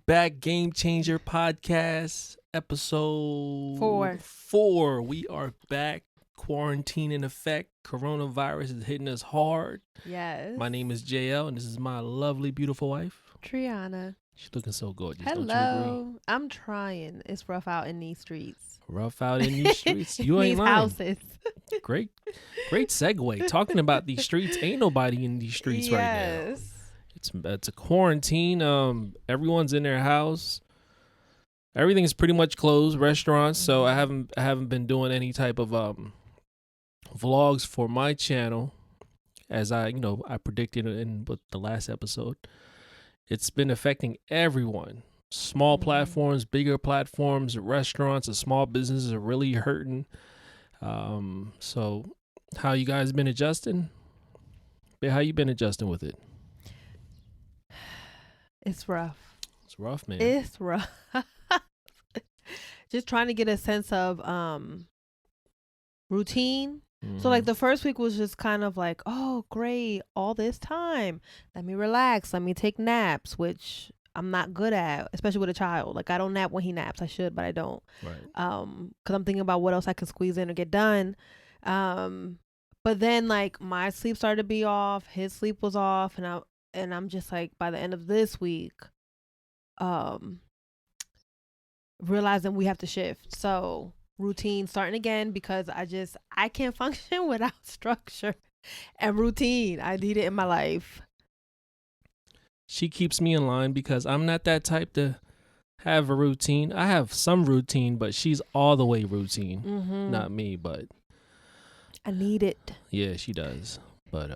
back. Game Changer Podcast, episode 4. We are back. Quarantine in effect. Coronavirus is hitting us hard. Yes. My name is JL, and this is my lovely, beautiful wife, Triana. She's looking so gorgeous. Hello. Don't you agree? I'm trying. It's rough out in these streets. Rough out in these streets. You ain't these lying. houses. Great segue. Talking about these streets. Ain't nobody in these streets right now. It's a quarantine. Everyone's in their house. Everything's pretty much closed. Restaurants. So I haven't been doing any type of vlogs for my channel, as I predicted in the last episode. It's been affecting everyone. Small platforms, bigger platforms, restaurants, and small businesses are really hurting. So how you guys been adjusting? How you been adjusting with it? It's rough. It's rough, man. It's rough. Just trying to get a sense of routine. Mm-hmm. So like the first week was just kind of like, oh great, all this time. Let me relax. Let me take naps, which I'm not good at, especially with a child. Like I don't nap when he naps. I should, but I don't. Right. Cause I'm thinking about what else I can squeeze in or get done. But then like my sleep started to be off. His sleep was off, and I'm just like, by the end of this week, realizing we have to shift. So routine starting again, because I can't function without structure and routine. I need it in my life. She keeps me in line because I'm not that type to have a routine. I have some routine, but she's all the way routine. Mm-hmm. Not me, but I need it. Yeah, she does. But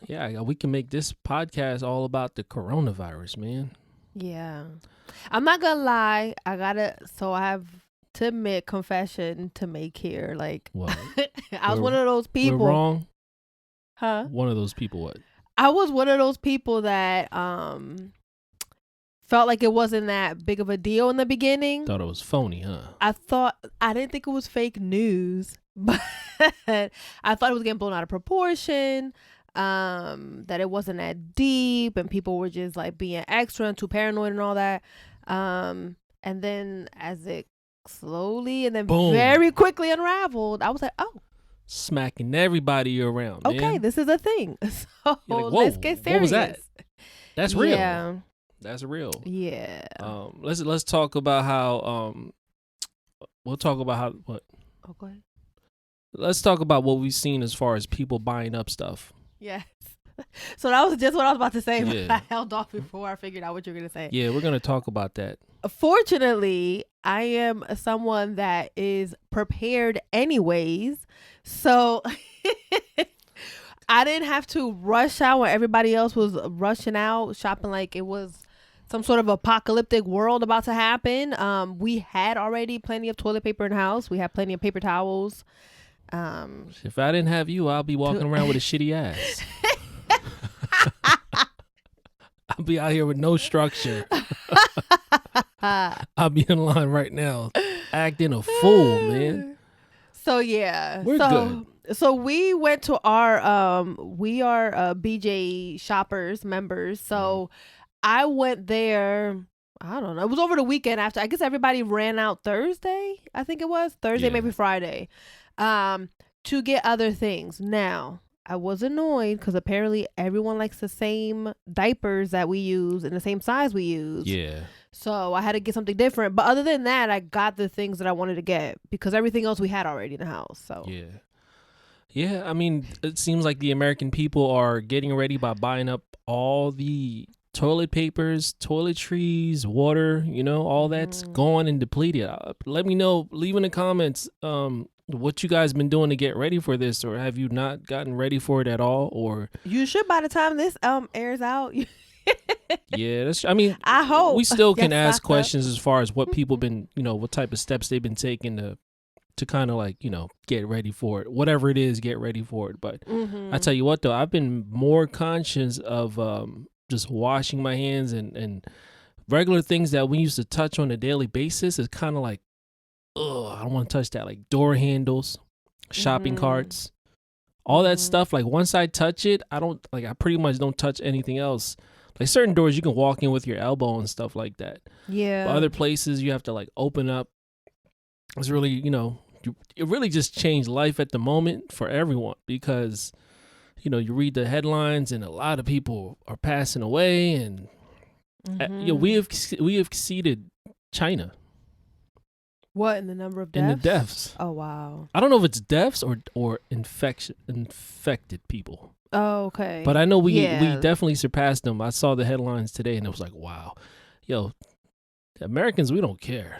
yeah, we can make this podcast all about the coronavirus, man. Yeah. I'm not gonna lie. I have to admit, confession to make here. Like, what? I was one of those people. We're wrong? Huh? One of those people what? I was one of those people that felt like it wasn't that big of a deal in the beginning. Thought it was phony, huh? I didn't think it was fake news, but I thought it was getting blown out of proportion. That it wasn't that deep, and people were just like being extra and too paranoid and all that. And then as it slowly and then Boom. Very quickly unraveled, I was like, oh, smacking everybody around. Okay, man. this is a thing. So like, let's get serious. What was that? That's real. Yeah. That's real. Yeah. Let's talk about how we'll talk about how what. Oh, go ahead. Let's talk about what we've seen as far as people buying up stuff. Yes. So that was just what I was about to say. Yeah. But I held off before I figured out what you were going to say. Yeah, we're going to talk about that. Fortunately, I am someone that is prepared anyways. So I didn't have to rush out when everybody else was rushing out, shopping like it was some sort of apocalyptic world about to happen. We had already plenty of toilet paper in the house. We had plenty of paper towels. If I didn't have you, I'll be walking around with a shitty ass. I'll be out here with no structure. I'll be in line right now, acting a fool, man. So yeah, we're good. So we went to our we are BJ shoppers members. So I went there. I don't know. It was over the weekend after. I guess everybody ran out Thursday. I think it was Thursday, maybe Friday. To get other things. Now, I was annoyed because apparently everyone likes the same diapers that we use and the same size we use. Yeah. So I had to get something different. But other than that, I got the things that I wanted to get because everything else we had already in the house. So yeah. Yeah, I mean, it seems like the American people are getting ready by buying up all the toilet papers, toiletries, water, all that's gone and depleted. Let me know, leave in the comments what you guys been doing to get ready for this, or have you not gotten ready for it at all? Or you should by the time this airs out. Yeah, I hope we still can ask questions as far as what people been, what type of steps they've been taking to kind of like, get ready for it. Whatever it is, get ready for it. But I tell you what, though, I've been more conscious of just washing my hands and regular things that we used to touch on a daily basis is kind of like, I don't want to touch that. Like door handles, shopping carts, all that stuff. Like once I touch it, I pretty much don't touch anything else. Like certain doors you can walk in with your elbow and stuff like that. Yeah. But other places you have to like open up. It's really, it really just changed life at the moment for everyone because, you read the headlines and a lot of people are passing away and, we have exceeded China. What, in the number of deaths? In the deaths. Oh, wow. I don't know if it's deaths or infected people. Oh, okay. But I know we definitely surpassed them. I saw the headlines today and it was like, wow. Yo, Americans, we don't care.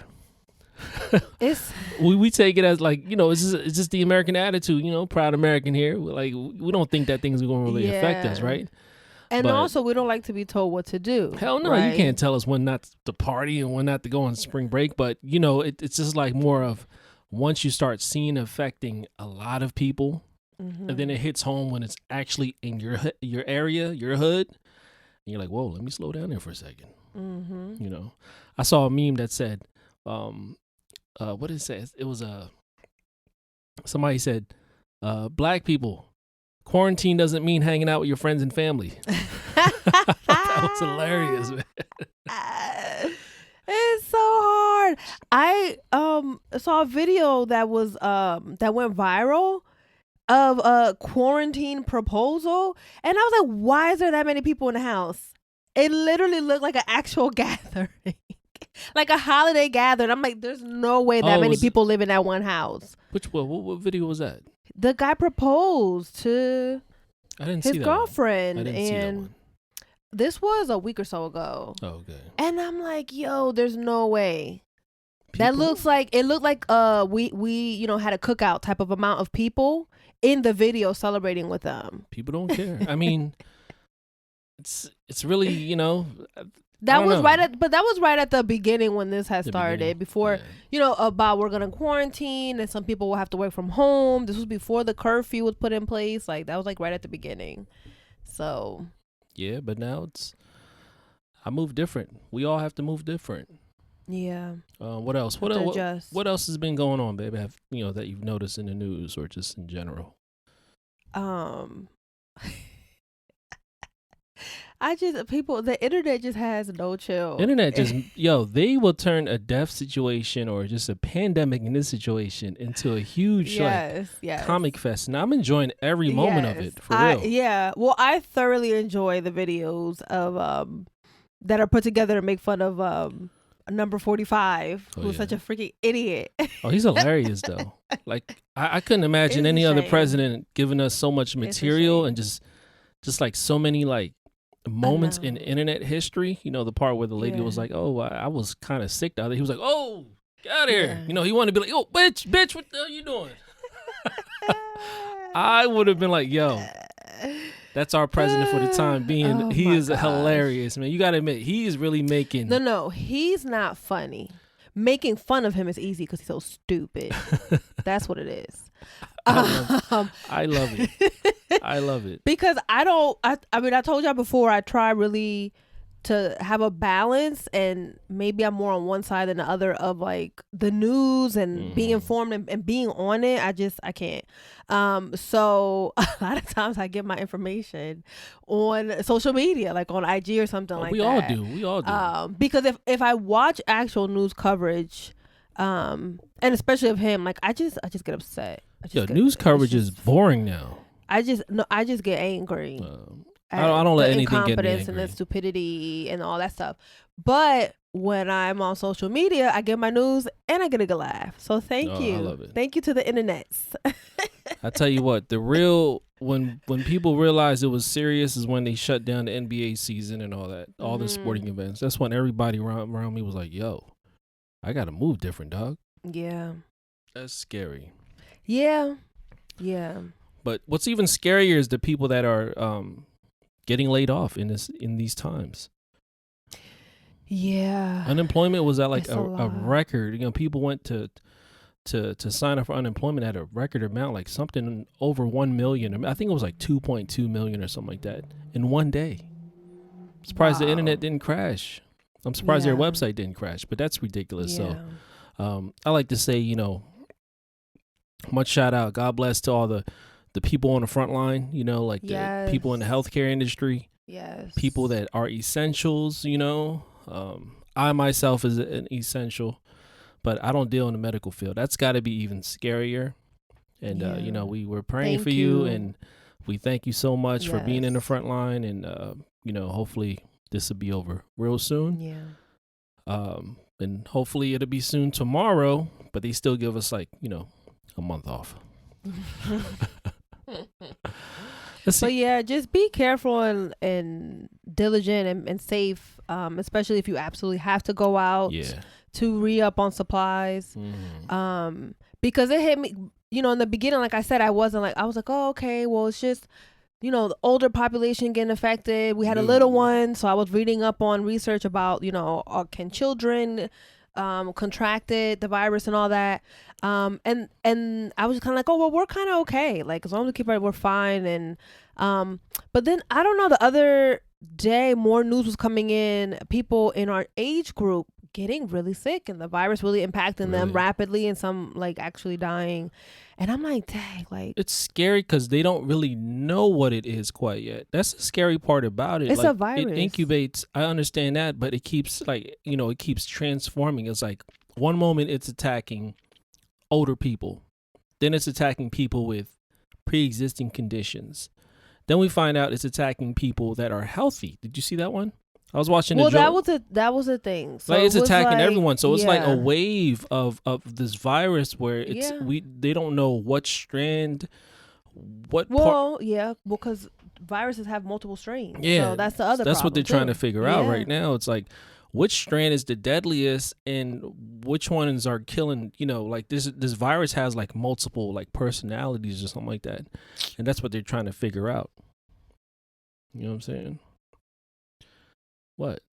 We take it as like, it's just the American attitude, proud American here. Like, we don't think that thing's going to really affect us, right? And also, we don't like to be told what to do. Hell no, right? You can't tell us when not to party and when not to go on spring break. But, it's just like more of once you start seeing affecting a lot of people, and then it hits home when it's actually in your area, your hood. And you're like, whoa, let me slow down there for a second. I saw a meme that said, what did it say? It was somebody said, black people, quarantine doesn't mean hanging out with your friends and family. That was hilarious, man. It's so hard. I saw a video that was that went viral of a quarantine proposal, and I was like, why is there that many people in the house? It literally looked like an actual gathering. Like a holiday gathering. I'm like, there's no way that many people live in that one house. Which one? What video was that? The guy proposed to his girlfriend. I didn't see that one. This was a week or so ago. Oh, okay. And I'm like, yo, there's no way. It looked like we had a cookout type of amount of people in the video celebrating with them. People don't care. I mean, it's really, That was right at the beginning when this had started. Before, about we're gonna quarantine and some people will have to work from home. This was before the curfew was put in place. Like that was like right at the beginning. So. Yeah, but now I move different. We all have to move different. Yeah. What else? What else has been going on, baby? That you've noticed in the news or just in general? The internet just has no chill. Internet just, they will turn a death situation or just a pandemic in this situation into a huge comic fest. And I'm enjoying every moment of it, for real. Yeah. Well, I thoroughly enjoy the videos of that are put together to make fun of number 45, who's such a freaking idiot. Oh, he's hilarious, though. Like, I couldn't imagine any other president giving us so much material and just like so many, like, moments in internet history. The part where the lady was like, oh, I was kind of sick the other day. He was like, oh, get out of here. He wanted to be like, oh, bitch, what the hell you doing? I would have been like, yo, that's our president for the time being. He is hilarious, man. You got to admit, he is really making. No, he's not funny. Making fun of him is easy because he's so stupid. That's what it is. I love it. I love it. Because I told y'all before, I try really to have a balance, and maybe I'm more on one side than the other of like the news and being informed and being on it. I can't. So a lot of times I get my information on social media, like on IG or something like that. We all do. Because if I watch actual news coverage, and especially of him, like I just get upset. News coverage is boring now. I just get angry. I don't let anything get me incompetence angry. and the stupidity and all that stuff. But when I'm on social media, I get my news and I get a good laugh. So thank you. I love it. Thank you to the internets. I tell you what, when people realized it was serious is when they shut down the NBA season and all that, all the sporting events. That's when everybody around me was like, yo, I got to move different, dog. Yeah. That's scary. Yeah. But what's even scarier is the people that are getting laid off in these times. Yeah. Unemployment was at like a record. People went to sign up for unemployment at a record amount, like something over 1 million. I think it was like 2.2 million or something like that in one day. I'm surprised the internet didn't crash. I'm surprised their website didn't crash, but that's ridiculous. Yeah. So I like to say, much shout out, God bless to all the people on the front line, like the people in the healthcare industry. Yes. People that are essentials, I myself is an essential, but I don't deal in the medical field. That's got to be even scarier. And, we were praying for you, and we thank you so much for being in the front line. And, hopefully this will be over real soon. Yeah. And hopefully it'll be soon tomorrow, but they still give us a month off. But yeah, just be careful and diligent and safe, especially if you absolutely have to go out to re-up on supplies. Because it hit me, in the beginning, like I said, I was like, oh, okay, well, it's just, the older population getting affected. We had a little one, so I was reading up on research about, can children contracted the virus and all that. And I was kind of like, oh, well, we're kind of okay. Like, as long as we keep it, we're fine. And but then I don't know, the other day, more news was coming in, people in our age group getting really sick and the virus really impacting them rapidly, and some actually dying. And I'm like, dang, it's scary because they don't really know what it is quite yet. That's the scary part about it. It's a virus. It incubates. I understand that, but it keeps it keeps transforming. It's like one moment it's attacking older people, then it's attacking people with pre-existing conditions. Then we find out it's attacking people that are healthy. Did you see that one? I was watching. Well, that was a thing. So it's attacking everyone. So it's like a wave of this virus where they don't know what strand, because viruses have multiple strains. Yeah, so that's the other. That's what they're trying to figure out right now. It's like, which strand is the deadliest and which ones are killing. This virus has multiple personalities or something like that, and that's what they're trying to figure out. You know what I'm saying? What?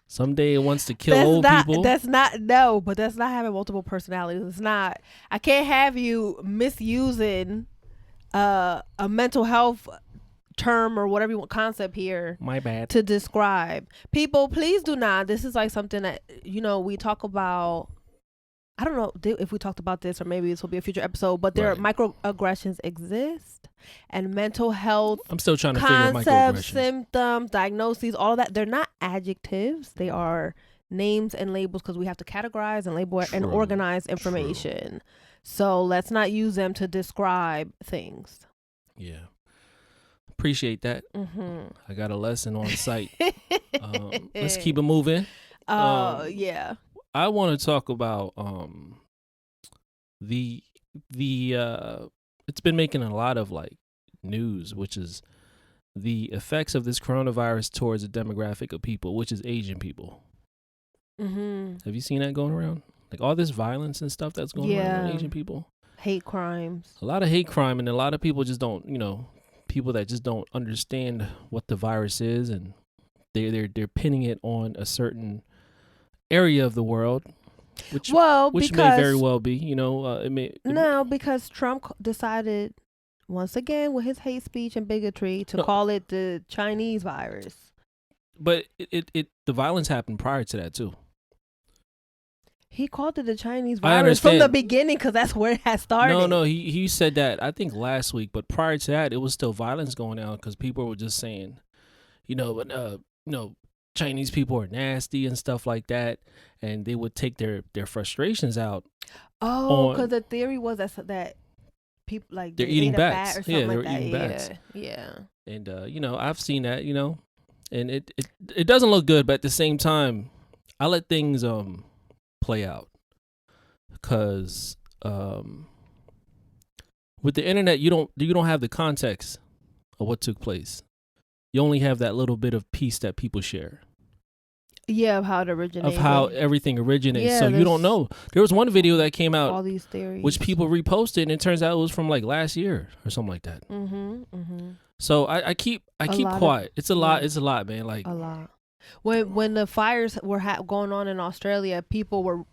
Someday it wants to kill old people. But that's not having multiple personalities. It's not. I can't have you misusing a mental health term or whatever you want, concept here. My bad. To describe people. Please do not. This is something that we talk about. I don't know if we talked about this, or maybe this will be a future episode, but microaggressions exist, and mental health. I'm still trying to concepts, figure microaggressions. Symptoms, diagnoses, all of that. They're not adjectives. They are names and labels, because we have to categorize and label and organize information. True. So let's not use them to describe things. Yeah. Appreciate that. I got a lesson on site. Let's keep it moving. Yeah. I want to talk about the it's been making a lot of news, which is the effects of this coronavirus towards a demographic of people, which is Asian people. Have you seen that going around? All this violence and stuff that's going around with Asian people. Hate crimes. A lot of hate crime, and a lot of people just don't, people that just don't understand what the virus is, and they're pinning it on a certain area of the world, which may very well be, because Trump decided once again with his hate speech and bigotry to call it the Chinese virus. But the violence happened prior to that too. He called it the Chinese virus from the beginning, because that's where it has started. No, he said that I think last week, but prior to that, it was still violence going on, because people were just saying, Chinese people are nasty and stuff like that, and they would take their frustrations out. Oh, because the theory was that people they're eating bats. They were eating bats. Yeah. And I've seen that, and it doesn't look good, but at the same time, I let things play out, because with the internet, you don't have the context of what took place. You only have that little bit of piece that people share. Yeah, of how it originated. Of how everything originates. Yeah, so you don't know. There was one video that came out, all these theories, which people reposted, and it turns out it was from last year or something like that. So I keep quiet. It's a lot. It's a lot, man. A lot. When the fires were going on in Australia, people were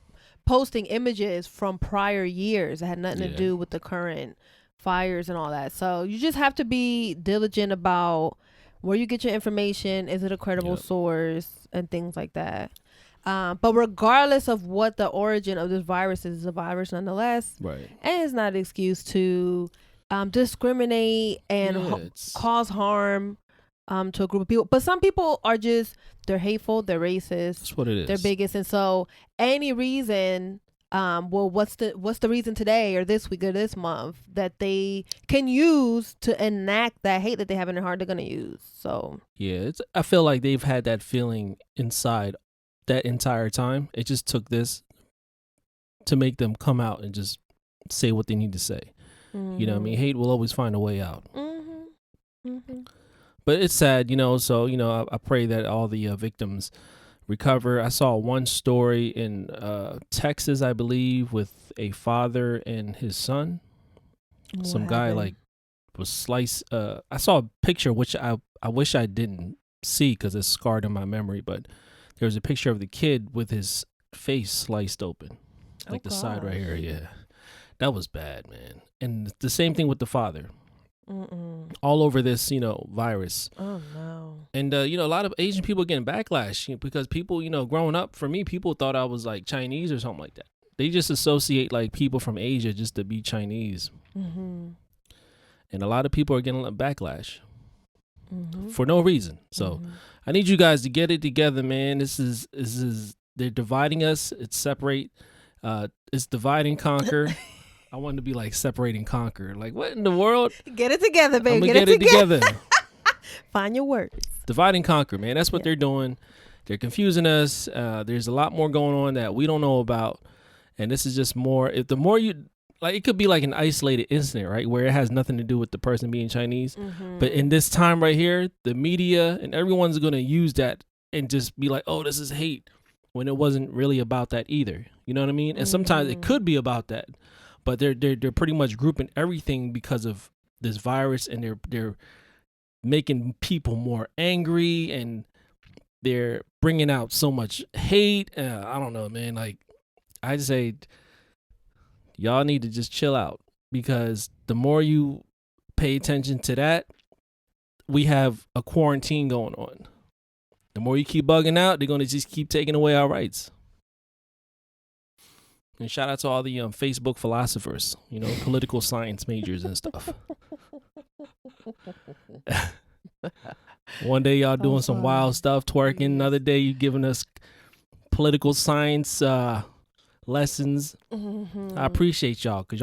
posting images from prior years that had nothing to do with the current fires and all that. So you just have to be diligent about where you get your information. Is it a credible source and things like that? But regardless of what the origin of this virus is, it's a virus nonetheless. Right. And it's not an excuse to discriminate and cause harm to a group of people. But some people are just, they're hateful, they're racist. That's what it is. They're bigots. And so any reason, well, what's the reason today or this week or this month that they can use to enact that hate that they have in their heart, they're going to use. So yeah, I feel like they've had that feeling inside that entire time. It just took this to make them come out and just say what they need to say. You know what I mean? Hate will always find a way out. But it's sad, so, I pray that all the victims recover. I saw one story in Texas, I believe, with a father and his son. Some guy was sliced. I saw a picture, which I wish I didn't see because it's scarred in my memory, but there was a picture of the kid with his face sliced open. Like the side right here. Yeah. That was bad, man. And the same thing with the father. All over this, virus. Oh, no. And, a lot of Asian people are getting backlash because people, growing up, for me, people thought I was like Chinese or something like that. They just associate like people from Asia just to be Chinese. And a lot of people are getting a backlash for no reason. So I need you guys to get it together, man. This is they're dividing us. It's separate. It's divide and conquer. I wanted to be like separate and conquer. Like, what in the world? Get it together, baby. Get it together. Find your words. Divide and conquer, man. That's what they're doing. They're confusing us. There's a lot more going on that we don't know about. And this is just more. If the more you, like, it could be like an isolated incident, right? Where it has nothing to do with the person being Chinese. But in this time right here, the media and everyone's going to use that and just be like, oh, this is hate. When it wasn't really about that either. You know what I mean? And sometimes it could be about that. But they're pretty much grouping everything because of this virus, and they're making people more angry, and they're bringing out so much hate. I don't know, man. Like, I just say, y'all need to just chill out, because the more you pay attention to that, we have a quarantine going on. The more you keep bugging out, they're going to just keep taking away our rights. And shout out to all the Facebook philosophers, political science majors and stuff. One day y'all doing some wild stuff, twerking. Another day you giving us political science lessons. I appreciate y'all because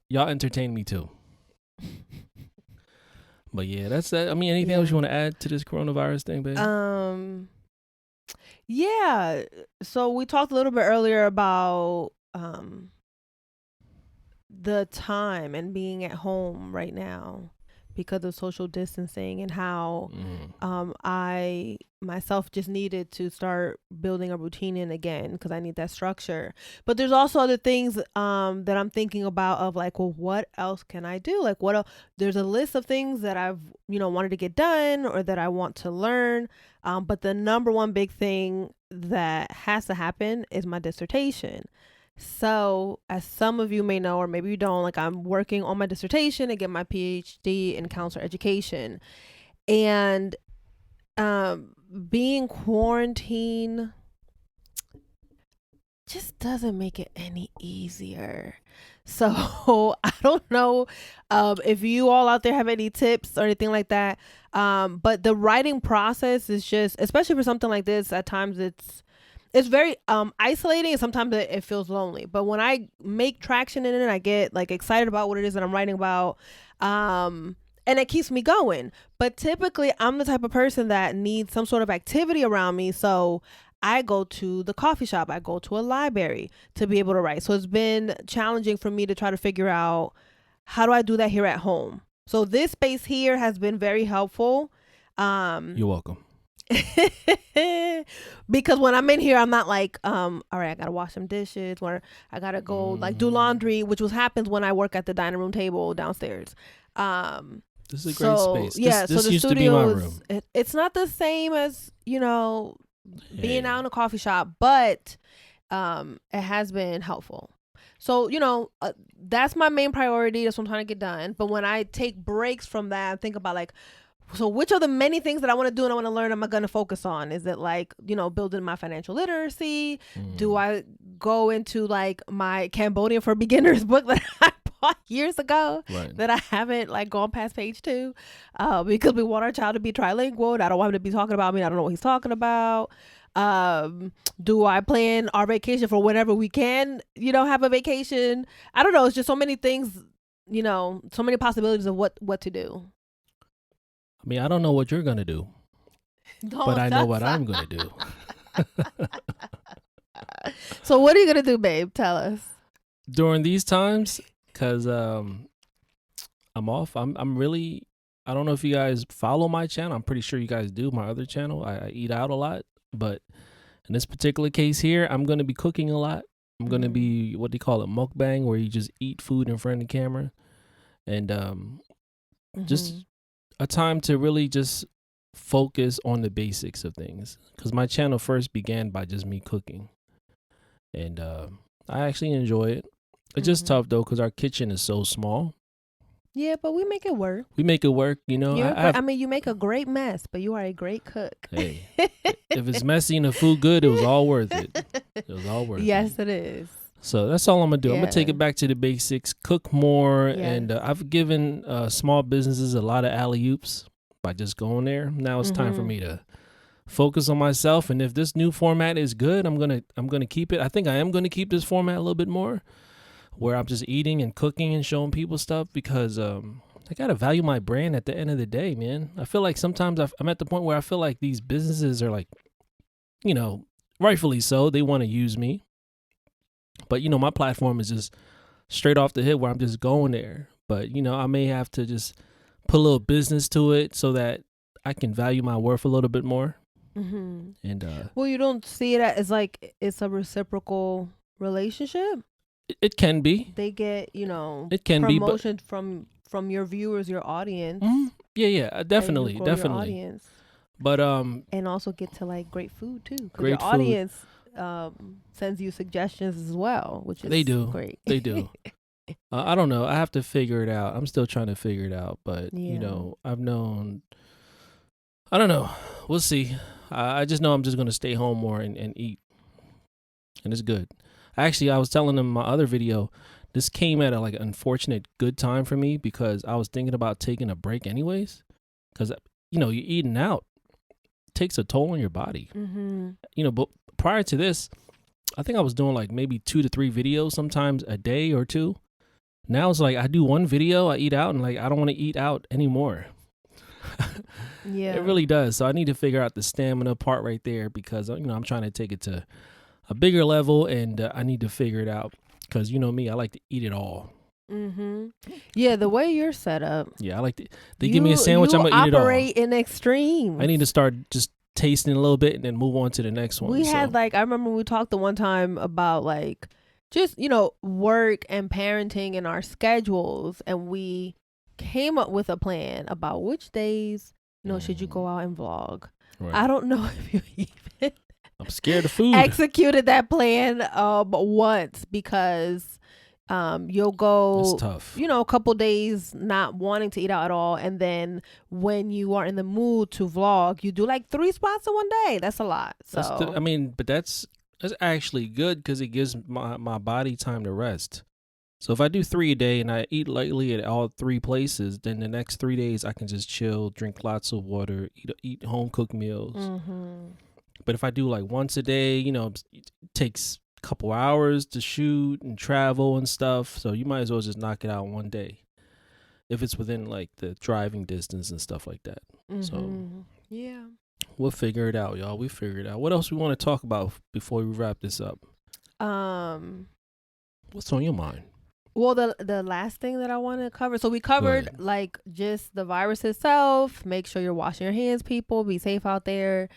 y'all entertain me too. But yeah, that's that. I mean, anything else you want to add to this coronavirus thing, babe? Yeah. So we talked a little bit earlier about the time and being at home right now because of social distancing, and how I myself just needed to start building a routine in again because I need that structure. But there's also other things that I'm thinking about of like, well, what else can I do? Like, what else? There's a list of things that I've wanted to get done or that I want to learn. But the number one big thing that has to happen is my dissertation. So as some of you may know, or maybe you don't, like, I'm working on my dissertation to get my PhD in counselor education, and being quarantined just doesn't make it any easier. So I don't know if you all out there have any tips or anything like that. But the writing process is just, especially for something like this, at times it's very isolating, and sometimes it feels lonely. But when I make traction in it, I get like excited about what it is that I'm writing about. And it keeps me going. But typically I'm the type of person that needs some sort of activity around me. So I go to the coffee shop, I go to a library to be able to write. So it's been challenging for me to try to figure out, how do I do that here at home? So this space here has been very helpful. You're welcome. Because when I'm in here, I'm not like, all right, I gotta wash some dishes, or I gotta go like do laundry, which happens when I work at the dining room table downstairs. This is a great space. Yeah, this so the used to be my room. It's not the same as being out in a coffee shop, but it has been helpful. So that's my main priority. That's what I'm trying to get done. But when I take breaks from that, I think about like, so which of the many things that I want to do and I want to learn am I going to focus on? Is it like, building my financial literacy? Do I go into like my Cambodian for Beginners book that I years ago Right. that I haven't like gone past page 2, because we want our child to be trilingual. And I don't want him to be talking about me. I don't know what he's talking about. Do I plan our vacation for whenever we can, have a vacation? I don't know. It's just so many things, so many possibilities of what to do. I mean, I don't know what you're gonna do, but I know what I'm gonna do. So what are you gonna do, babe? Tell us. During these times, because I'm off. I'm really. I don't know if you guys follow my channel. I'm pretty sure you guys do. My other channel, I eat out a lot, but in this particular case here, I'm gonna be cooking a lot. I'm gonna be what they call it, mukbang, where you just eat food in front of the camera, and just a time to really just focus on the basics of things. Because my channel first began by just me cooking, and I actually enjoy it. It's just tough though, because our kitchen is so small. Yeah, but we make it work. We make it work, I mean, you make a great mess, but you are a great cook. Hey, if it's messy and the food good, it was all worth it. It was all worth it. Yes, it is. So that's all I'm going to do. I'm going to take it back to the basics, cook more. Yes. And I've given small businesses a lot of alley-oops by just going there. Now it's time for me to focus on myself. And if this new format is good, I'm going to keep it. I think I am going to keep this format a little bit more, where I'm just eating and cooking and showing people stuff, because I got to value my brand at the end of the day, man. I feel like sometimes I'm at the point where I feel like these businesses are like, rightfully so, they want to use me. But, my platform is just straight off the hip where I'm just going there. But, I may have to just put a little business to it so that I can value my worth a little bit more. Mm-hmm. And well, you don't see it as like it's a reciprocal relationship? It can be. They get, it can promotion be, from your viewers, your audience. Mm-hmm. Yeah, definitely. Your audience. But and also get to like great food too, because your audience sends you suggestions as well, which is great. They do. I don't know. I have to figure it out. I'm still trying to figure it out, but I've known. I don't know. We'll see. I just know I'm just gonna stay home more and eat, and it's good. Actually, I was telling them in my other video, this came at a like unfortunate good time for me, because I was thinking about taking a break anyways, because you're eating out, it takes a toll on your body. But prior to this, I think I was doing like maybe 2 to 3 videos sometimes a day or 2. Now it's like I do 1 video, I eat out, and like I don't want to eat out anymore. Yeah, it really does. So I need to figure out the stamina part right there, because I'm trying to take it to a bigger level, and I need to figure it out, because me, I like to eat it all. Yeah, the way you're set up. Yeah, I like to. They give me a sandwich, I'm gonna eat it all. You operate in extremes. I need to start just tasting a little bit and then move on to the next one. Had I remember we talked the one time about like just work and parenting and our schedules, and we came up with a plan about which days should you go out and vlog. Right. I don't know if you even. I'm scared of food. Executed that plan once, because you'll go, it's tough. A couple days not wanting to eat out at all, and then when you are in the mood to vlog, you do like 3 spots in one day. That's a lot. So but that's actually good, because it gives my body time to rest. So if I do 3 a day and I eat lightly at all 3 places, then the next 3 days I can just chill, drink lots of water, eat home cooked meals. But if I do like once a day, it takes a couple hours to shoot and travel and stuff. So you might as well just knock it out in one day, if it's within like the driving distance and stuff like that. So yeah, we'll figure it out, y'all. We figure it out. What else we want to talk about before we wrap this up? What's on your mind? Well, the last thing that I want to cover. So we covered like just the virus itself. Make sure you're washing your hands, people. Be safe out there.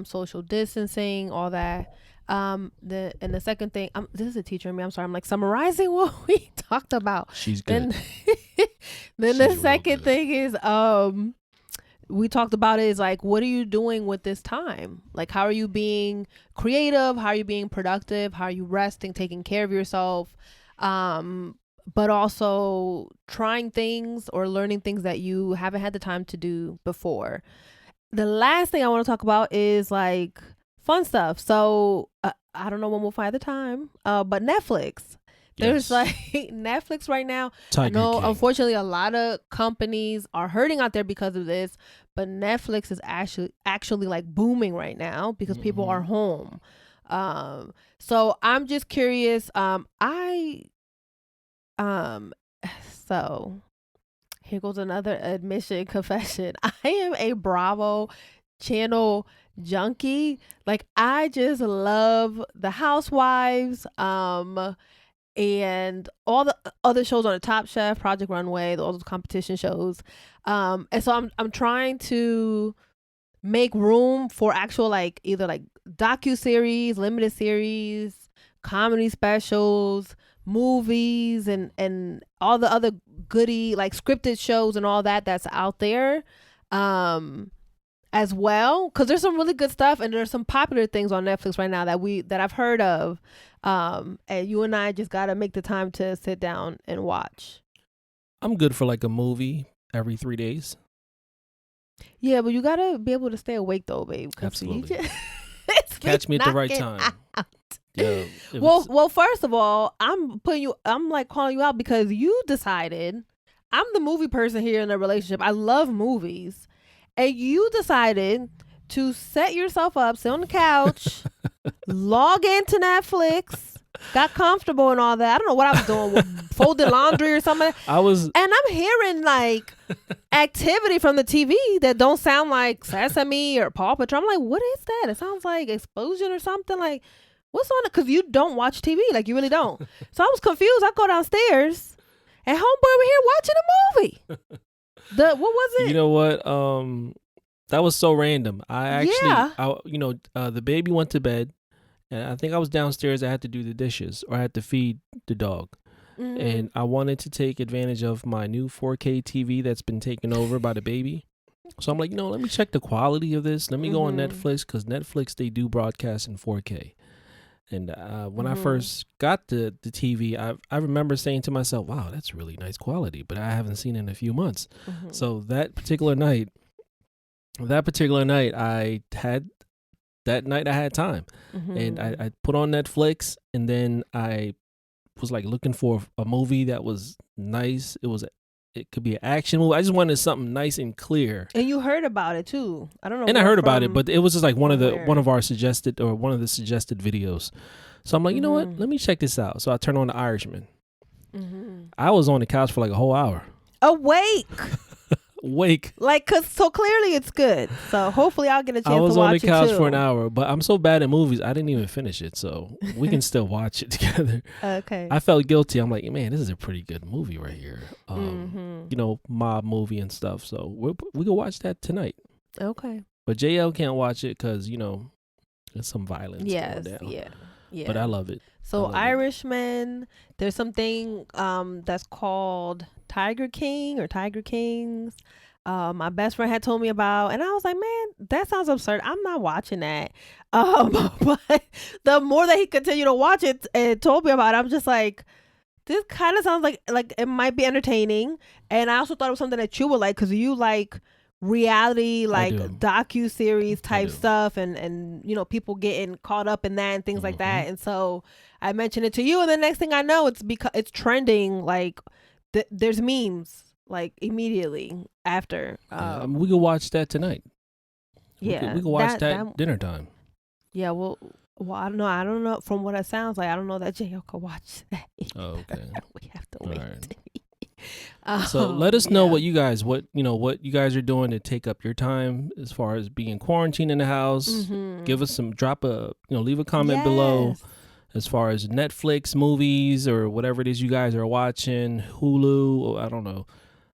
Social distancing, all that. The second thing, this is a teacher in me. I'm sorry. I'm like summarizing what we talked about. She's good. Then the second thing is, we talked about is like, what are you doing with this time? Like, how are you being creative? How are you being productive? How are you resting, taking care of yourself? But also trying things or learning things that you haven't had the time to do before. The last thing I want to talk about is like fun stuff. So I don't know when we'll find the time, but Netflix. There's like Netflix right now. Tiger I know, King. unfortunately, a lot of companies are hurting out there because of this, but Netflix is actually like booming right now because people are home. So I'm just curious. So here goes another admission confession. I am a Bravo channel junkie. Like, I just love the Housewives, and all the other shows on the Top Chef, Project Runway, all those competition shows. And so I'm trying to make room for actual like either like docu-series, limited series, comedy specials, movies, and all the other goody like scripted shows and all that's out there as well, because there's some really good stuff and there's some popular things on Netflix right now that I've heard of, and you and I just gotta make the time to sit down and watch. I'm good for like a movie every 3 days. Yeah, but you gotta be able to stay awake though, babe. Absolutely. Catch me at the right time. Yeah. Well, first of all, I'm like calling you out because you decided I'm the movie person here in the relationship. I love movies. And you decided to set yourself up, sit on the couch, log into Netflix, got comfortable and all that. I don't know what I was doing, folding laundry or something. And I'm hearing like activity from the TV that don't sound like Sesame or Paw Patrol. I'm like, what is that? It sounds like Explosion or something. Like, what's on it? Because you don't watch TV. Like, you really don't. So I was confused. I go downstairs and homeboy over here watching a movie. What was it? You know what? That was so random. The baby went to bed, and I think I was downstairs. I had to do the dishes, or I had to feed the dog, and I wanted to take advantage of my new 4K TV that's been taken over by the baby. So I'm like, let me check the quality of this. Let me go on Netflix, because Netflix, they do broadcast in 4K. And when I first got the TV, I remember saying to myself, wow, that's really nice quality, but I haven't seen it in a few months. So that particular night, I had time. And I put on Netflix, and then I was like looking for a movie that was nice. It could be an action movie. I just wanted something nice and clear. And you heard about it too. I don't know. And I heard about it, but it was just like one of the suggested videos. So I'm like, you know what? Let me check this out. So I turned on The Irishman. I was on the couch for like a whole hour. Awake. Like, so clearly it's good. So hopefully I'll get a chance to watch it. I was on the couch for an hour, but I'm so bad at movies, I didn't even finish it. So we can still watch it together. Okay. I felt guilty. I'm like, man, this is a pretty good movie right here. Mob movie and stuff. So we can watch that tonight. Okay. But JL can't watch it because, there's some violence going down. Yeah. But I love it. So Irishman, there's something that's called Tiger King or Tiger Kings. My best friend had told me about, and I was like, man, that sounds absurd. I'm not watching that. But the more that he continued to watch it and told me about it, I'm just like, this kind of sounds like it might be entertaining. And I also thought it was something that you would like, because you like reality, like docu-series type stuff, and people getting caught up in that and things like that. And so I mentioned it to you, and the next thing I know, it's trending. Like there's memes like immediately after. We could watch that tonight. We could watch that dinner time. Yeah, well, I don't know. From what it sounds like, I don't know that JL could watch that either. Oh, okay. We have to wait. Right. So let us know what you guys are doing to take up your time as far as being quarantined in the house. Give us leave a comment below as far as Netflix movies or whatever it is you guys are watching, Hulu. I don't know.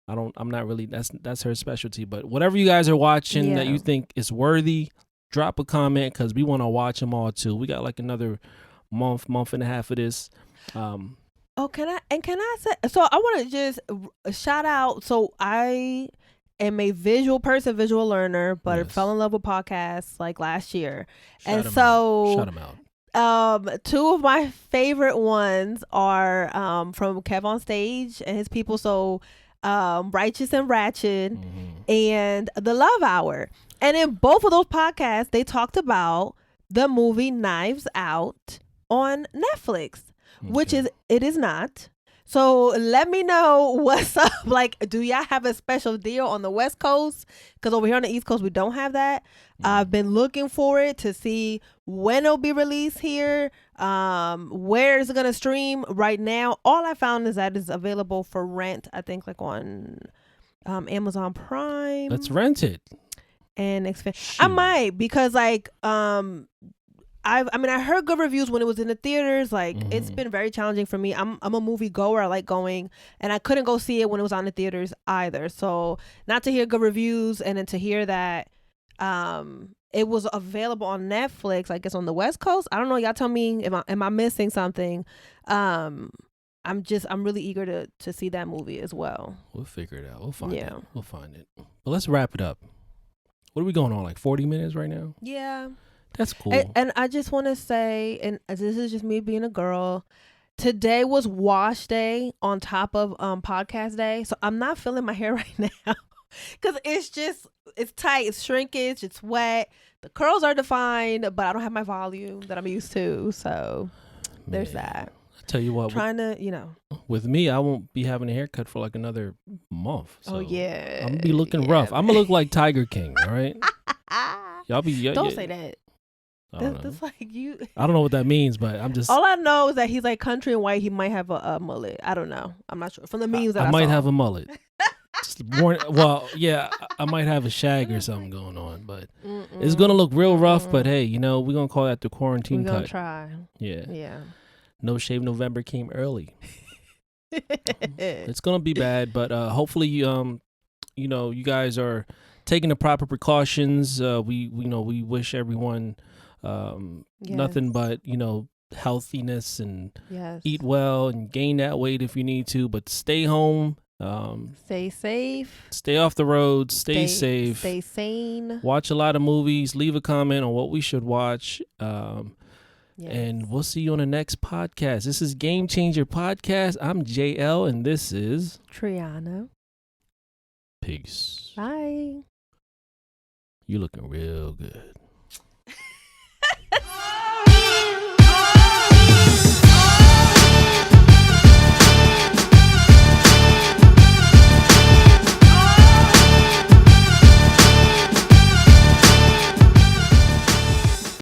I'm not really, that's her specialty, but whatever you guys are watching that you think is worthy, drop a comment, because we want to watch them all too. We got like another month and a half of this. Can I say, so I want to just shout out. So I am a visual learner, but I fell in love with podcasts like last year. Shout them out. Two of my favorite ones are from Kev on Stage and his people. So Righteous and Ratchet and The Love Hour. And in both of those podcasts, they talked about the movie Knives Out on Netflix. which it is not. So let me know what's up. Like, do y'all have a special deal on the West Coast? Because over here on the East Coast, we don't have that. I've been looking for it to see when it'll be released here. Where is it going to stream right now? All I found is that it's available for rent, I think, like on Amazon Prime. Let's rent it. And I might, because like I heard good reviews when it was in the theaters. Like it's been very challenging for me. I'm a movie goer. I like going, and I couldn't go see it when it was on the theaters either. So not to hear good reviews and then to hear that it was available on Netflix, I guess on the West Coast. I don't know. Y'all tell me, am I missing something? I'm really eager to see that movie as well. We'll figure it out. We'll find it. We'll find it. But let's wrap it up. What are we going on? Like 40 minutes right now? Yeah. That's cool. And I just want to say, and this is just me being a girl, today was wash day on top of podcast day. So I'm not feeling my hair right now because it's tight, it's shrinkage, it's wet. The curls are defined, but I don't have my volume that I'm used to. So there's that. I tell you what, trying to, with me, I won't be having a haircut for like another month. So I'm gonna be looking rough. I'm gonna look like Tiger King. All right. Y'all be don't say that. That's like you. I don't know what that means, but I'm just. All I know is that he's like country and white. He might have a mullet. I don't know. I'm not sure. From the memes that I might saw. have a mullet. Well, yeah, I might have a shag or something going on, but it's gonna look real rough. But hey, we're gonna call that the quarantine cut. We're gonna try. Yeah. No Shave November came early. It's gonna be bad, but hopefully, you guys are taking the proper precautions. We wish everyone nothing but healthiness and eat well and gain that weight if you need to, but stay home. Stay safe. Stay off the road. Stay safe. Stay sane. Watch a lot of movies. Leave a comment on what we should watch. And we'll see you on the next podcast. This is Game Changer Podcast. I'm JL, and this is Triana. Peace. Bye. You looking real good.